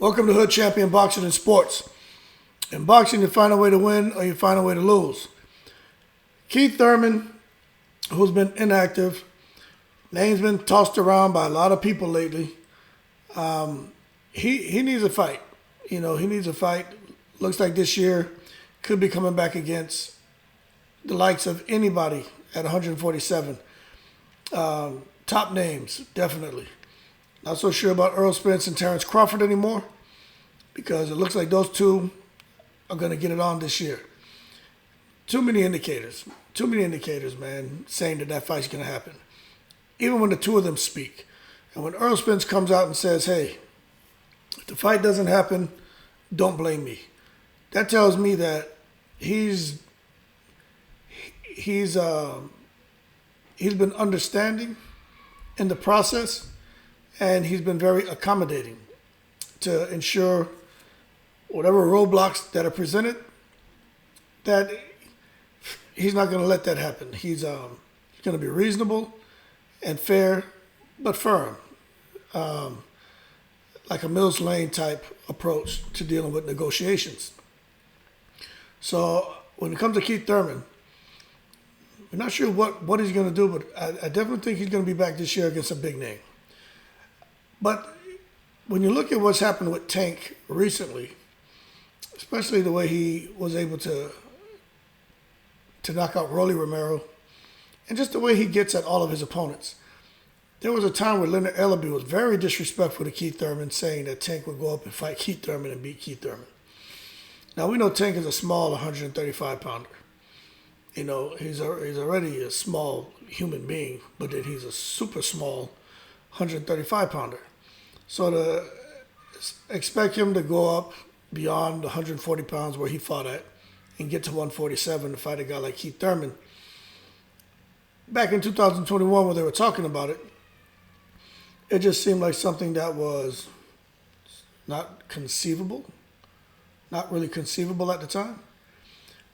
Welcome to Hood Champion Boxing and Sports. In boxing, you find a way to win or you find a way to lose. Keith Thurman, who's been inactive, name's been tossed around by a lot of people lately. He needs a fight. He needs a fight. Looks like this year could be coming back against the likes of anybody at 147. Top names, definitely. Not so sure about Errol Spence and Terrence Crawford anymore because it looks like those two are going to get it on this year. Too many indicators, man, saying that fight's going to happen. Even when the two of them speak. And when Errol Spence comes out and says, hey, if the fight doesn't happen, don't blame me. That tells me that he's been understanding in the process, and he's been very accommodating to ensure whatever roadblocks that are presented, that he's not going to let that happen. He's going to be reasonable and fair, but firm, like a Mills Lane type approach to dealing with negotiations. So when it comes to Keith Thurman, we're not sure what he's going to do, but I definitely think he's going to be back this year against a big name. But when you look at what's happened with Tank recently, especially the way he was able to knock out Rolly Romero, and just the way he gets at all of his opponents. There was a time where Leonard Ellaby was very disrespectful to Keith Thurman, saying that Tank would go up and fight Keith Thurman and beat Keith Thurman. Now, we know Tank is a small 135-pounder. He's already a small human being, but then he's a super small 135-pounder. So to expect him to go up beyond 140 pounds where he fought at and get to 147 to fight a guy like Keith Thurman, back in 2021 when they were talking about it, it just seemed like something that was not conceivable, not really conceivable at the time.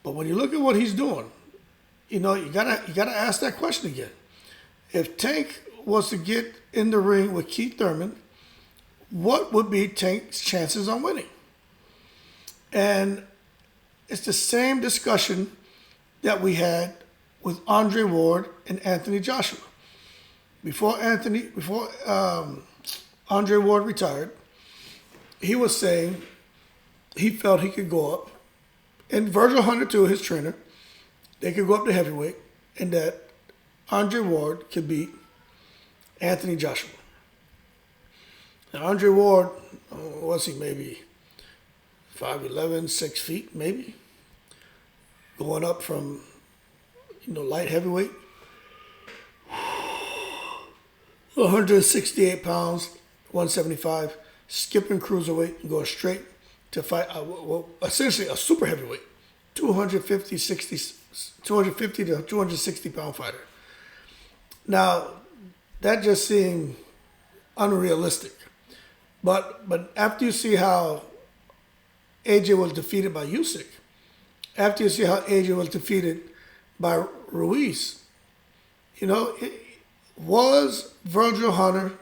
But when you look at what he's doing, you gotta ask that question again. If Tank was to get in the ring with Keith Thurman, what would be Tank's chances on winning? And it's the same discussion that we had with Andre Ward and Anthony Joshua. Before Andre Ward retired, he was saying he felt he could go up, and Virgil Hunter too, his trainer, they could go up to heavyweight, and that Andre Ward could beat Anthony Joshua. Now, Andre Ward, was he maybe 5'11", 6 feet, maybe? Going up from, light heavyweight. 168 pounds, 175, skipping cruiserweight and going straight to fight, essentially a super heavyweight, 250 to 260 pound fighter. Now, that just seemed unrealistic. But after you see how AJ was defeated by Usyk, after you see how AJ was defeated by Ruiz, was Virgil Hunter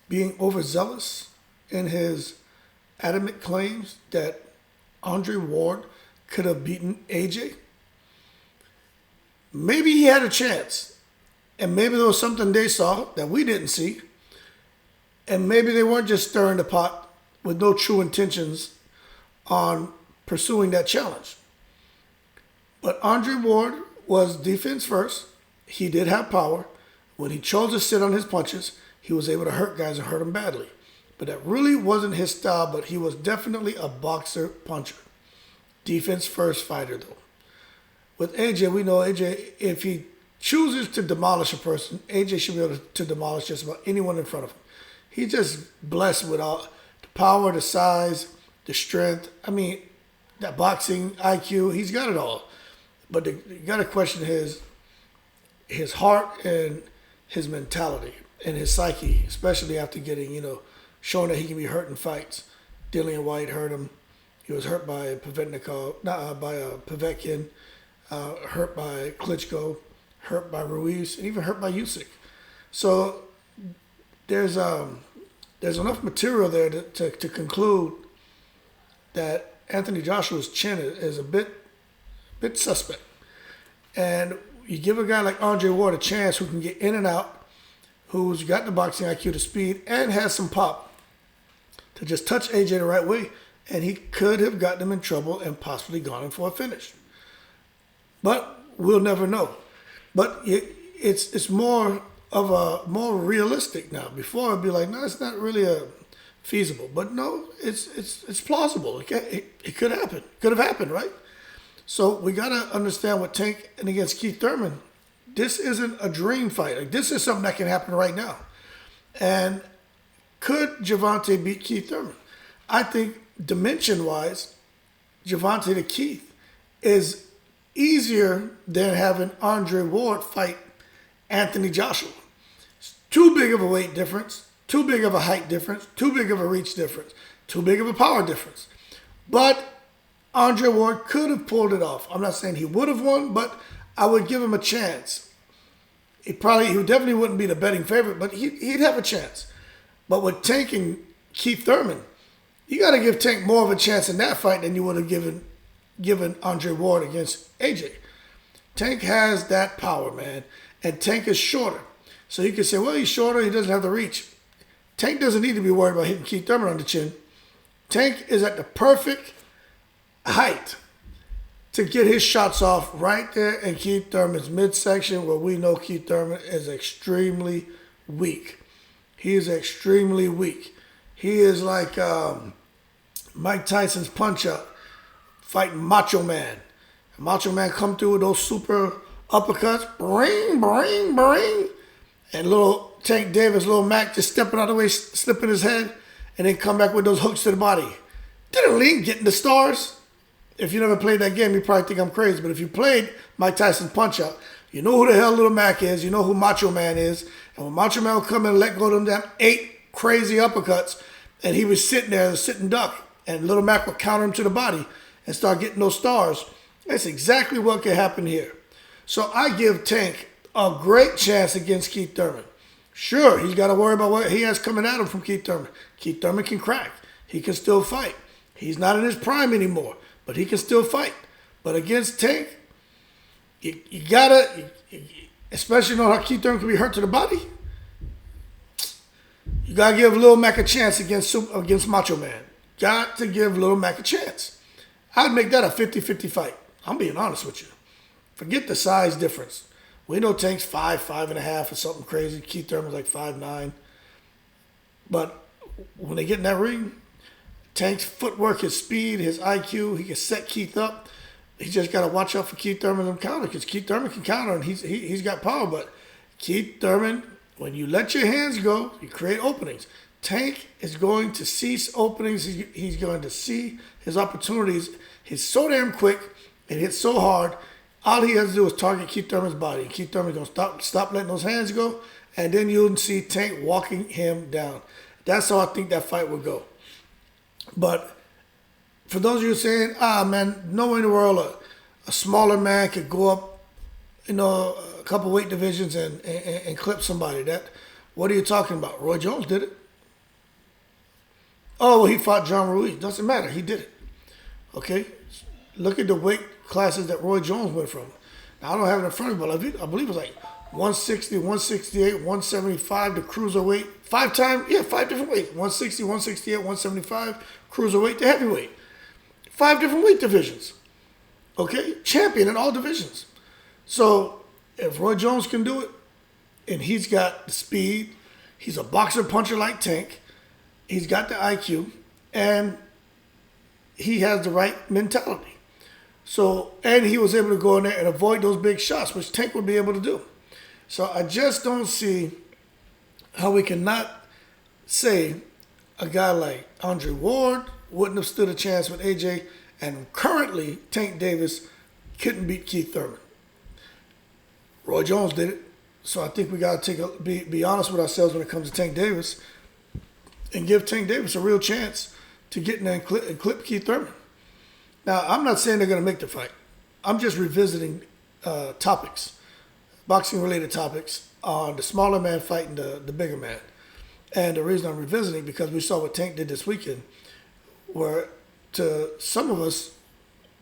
being overzealous in his adamant claims that Andre Ward could have beaten AJ? Maybe he had a chance, and maybe there was something they saw that we didn't see, and maybe they weren't just stirring the pot with no true intentions on pursuing that challenge. But Andre Ward was defense first. He did have power. When he chose to sit on his punches, he was able to hurt guys and hurt them badly. But that really wasn't his style, but he was definitely a boxer puncher. Defense first fighter, though. With AJ, we know AJ, if he chooses to demolish a person, AJ should be able to demolish just about anyone in front of him. He's just blessed with all the power, the size, the strength. I mean, that boxing IQ, he's got it all. But you got to question his heart and his mentality and his psyche, especially after getting, showing that he can be hurt in fights. Dillian White hurt him. He was hurt by Povetkin, hurt by Klitschko, hurt by Ruiz, and even hurt by Usyk. So there's there's enough material there to conclude that Anthony Joshua's chin is a bit suspect. And you give a guy like Andre Ward a chance who can get in and out, who's got the boxing IQ, the speed, and has some pop to just touch AJ the right way, and he could have gotten him in trouble and possibly gone in for a finish. But we'll never know. But it's more realistic now. Before it'd be like, no, it's not really feasible. But no, it's plausible. It could happen. Could have happened, right? So we gotta understand what Tank and against Keith Thurman. This isn't a dream fight. Like, this is something that can happen right now. And could Gervonta beat Keith Thurman? I think dimension-wise, Gervonta to Keith is easier than having Andre Ward fight Anthony Joshua. It's too big of a weight difference, too big of a height difference, too big of a reach difference, too big of a power difference. But Andre Ward could have pulled it off. I'm not saying he would have won, but I would give him a chance. He definitely wouldn't be the betting favorite, but he'd have a chance. But with Tank and Keith Thurman, you got to give Tank more of a chance in that fight than you would have given Andre Ward against AJ. Tank has that power, man. And Tank is shorter. So you can say, well, he's shorter, he doesn't have the reach. Tank doesn't need to be worried about hitting Keith Thurman on the chin. Tank is at the perfect height to get his shots off right there in Keith Thurman's midsection, where we know Keith Thurman is extremely weak. He is extremely weak. He is like Mike Tyson's punch-up fighting Macho Man. Macho Man come through with those super uppercuts, bring, bring, bring. And little Tank Davis, little Mac just stepping out of the way, slipping his head, and then come back with those hooks to the body. Didn't Lee getting the stars? If you never played that game, you probably think I'm crazy. But if you played Mike Tyson's Punch-Out, you know who the hell Little Mac is. You know who Macho Man is. And when Macho Man would come in and let go of them damn 8 crazy uppercuts, and he was sitting there, a sitting duck, and Little Mac would counter him to the body and start getting those stars. That's exactly what could happen here. So I give Tank a great chance against Keith Thurman. Sure, he's got to worry about what he has coming at him from Keith Thurman. Keith Thurman can crack. He can still fight. He's not in his prime anymore, but he can still fight. But against Tank, you gotta, especially knowing how Keith Thurman can be hurt to the body, you gotta give Lil Mac a chance against Macho Man. Got to give Lil Mac a chance. I'd make that a 50-50 fight. I'm being honest with you. Forget the size difference. We know Tank's 5'5.5" or something crazy. Keith Thurman's like 5'9". But when they get in that ring, Tank's footwork, his speed, his IQ, he can set Keith up. He just got to watch out for Keith Thurman's counter, because Keith Thurman can counter, and he's got power. But Keith Thurman, when you let your hands go, you create openings. Tank is going to seize openings. He's going to see his opportunities. He's so damn quick and hits so hard. All he has to do is target Keith Thurman's body. Keith Thurman's going to stop letting those hands go, and then you'll see Tank walking him down. That's how I think that fight would go. But for those of you saying, man, no way in the world a smaller man could go up, a couple weight divisions and clip somebody. What are you talking about? Roy Jones did it. Oh, well, he fought John Ruiz. Doesn't matter. He did it. Okay? Look at the weight classes that Roy Jones went from. Now, I don't have it in front of me, but I believe it was like 160, 168, 175 to cruiserweight. 5 different weights. 160, 168, 175, cruiserweight to heavyweight. 5 different weight divisions. Okay? Champion in all divisions. So, if Roy Jones can do it, and he's got the speed, he's a boxer puncher like Tank, he's got the IQ, and he has the right mentality. So, and he was able to go in there and avoid those big shots, which Tank would be able to do. So I just don't see how we cannot say a guy like Andre Ward wouldn't have stood a chance with AJ, and currently Tank Davis couldn't beat Keith Thurman. Roy Jones did it. So I think we got to be honest with ourselves when it comes to Tank Davis and give Tank Davis a real chance to get in there and clip Keith Thurman. Now, I'm not saying they're going to make the fight. I'm just revisiting topics, boxing-related topics on the smaller man fighting the bigger man. And the reason I'm revisiting, because we saw what Tank did this weekend, where to some of us,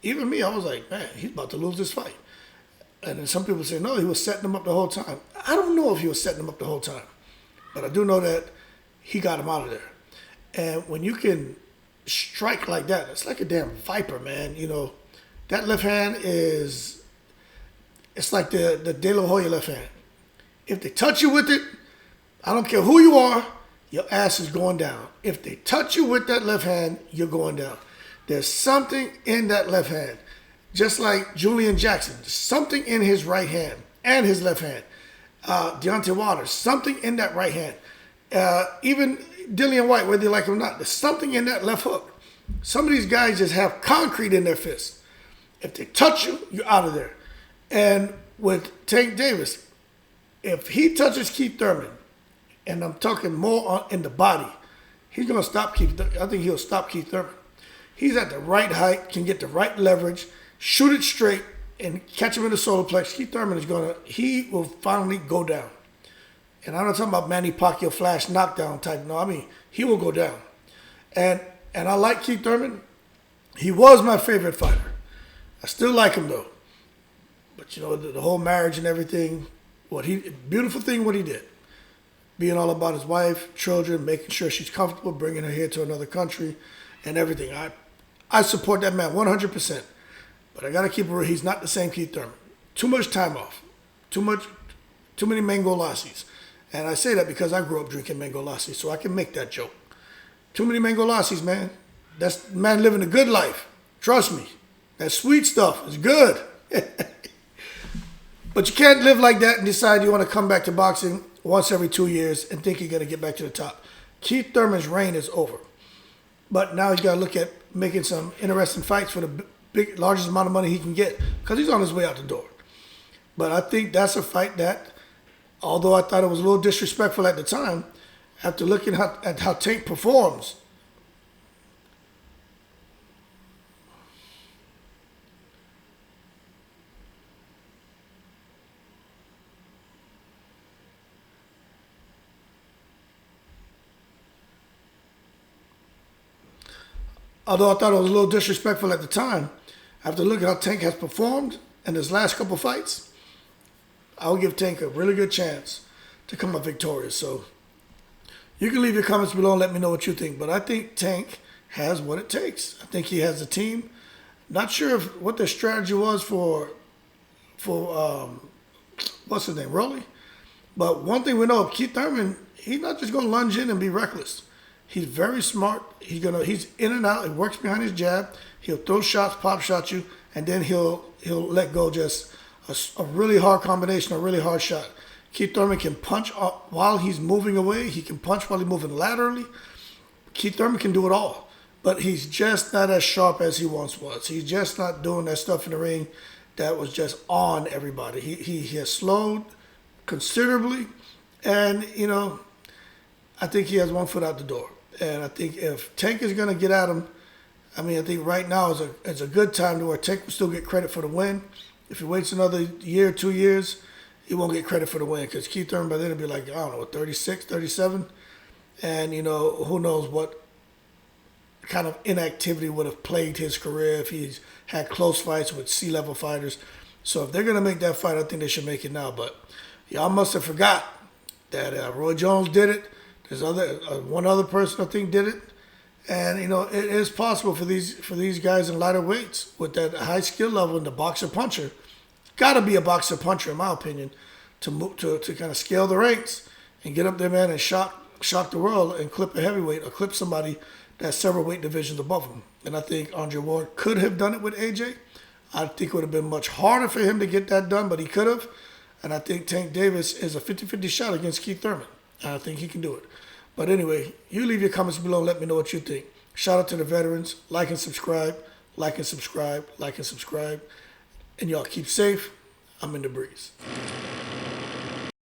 even me, I was like, man, he's about to lose this fight. And then some people say, no, he was setting him up the whole time. I don't know if he was setting him up the whole time, but I do know that he got him out of there. And when you can strike like that, it's like a damn viper, man. You know, that left hand is, it's like the De La Hoya left hand. If they touch you with it, I don't care who you are, your ass is going down. If they touch you with that left hand, you're going down. There's something in that left hand. Just like Julian Jackson, something in his right hand and his left hand. Deontay Wilder, something in that right hand. Even Dillian White, whether you like him or not, there's something in that left hook. Some of these guys just have concrete in their fists. If they touch you, you're out of there. And with Tank Davis, if he touches Keith Thurman, and I'm talking more in the body, he's going to stop Keith Thurman. I think he'll stop Keith Thurman. He's at the right height, can get the right leverage, shoot it straight, and catch him in the solar plex. Keith Thurman he will finally go down. And I'm not talking about Manny Pacquiao flash knockdown type. No, I mean, he will go down. And I like Keith Thurman. He was my favorite fighter. I still like him though. But you know, the whole marriage and everything, beautiful thing what he did. Being all about his wife, children, making sure she's comfortable, bringing her here to another country and everything. I support that man 100%. But I got to keep it real. He's not the same Keith Thurman. Too much time off. Too many mango lassis. And I say that because I grew up drinking mango lassis, so I can make that joke. Too many mango lassis, man. That's man living a good life. Trust me. That sweet stuff is good. But you can't live like that and decide you want to come back to boxing once every 2 years and think you're going to get back to the top. Keith Thurman's reign is over. But now he's got to look at making some interesting fights for the largest amount of money he can get because he's on his way out the door. But I think that's a fight that, although I thought it was a little disrespectful at the time, after looking at how Tank performs, although I thought it was a little disrespectful at the time, after looking at how Tank has performed in his last couple fights, I would give Tank a really good chance to come up victorious. So you can leave your comments below and let me know what you think. But I think Tank has what it takes. I think he has a team. Not sure what their strategy was for what's his name, Rolly. But one thing we know, Keith Thurman, he's not just going to lunge in and be reckless. He's very smart. He's in and out. He works behind his jab. He'll throw shots, pop shot you, and then he'll let go just a really hard combination, a really hard shot. Keith Thurman can punch while he's moving away. He can punch while he's moving laterally. Keith Thurman can do it all. But he's just not as sharp as he once was. He's just not doing that stuff in the ring that was just on everybody. He has slowed considerably. And, you know, I think he has one foot out the door. And I think if Tank is going to get at him, I mean, I think right now is a good time to where Tank will still get credit for the win. If he waits another year, 2 years, he won't get credit for the win because Keith Thurman by then will be like, I don't know, 36, 37. And, you know, who knows what kind of inactivity would have plagued his career if he's had close fights with C-level fighters. So if they're going to make that fight, I think they should make it now. But y'all must have forgot that Roy Jones did it. There's one other person I think did it. And, you know, it is possible for these guys in lighter weights with that high skill level and the boxer-puncher. Got to be a boxer-puncher, in my opinion, to move to kind of scale the ranks and get up there, man, and shock the world and clip a heavyweight or clip somebody that's several weight divisions above him. And I think Andre Ward could have done it with AJ. I think it would have been much harder for him to get that done, but he could have. And I think Tank Davis is a 50-50 shot against Keith Thurman. And I think he can do it. But anyway, you leave your comments below and let me know what you think. Shout out to the veterans. Like and subscribe. Like and subscribe. Like and subscribe. And y'all keep safe. I'm in the breeze.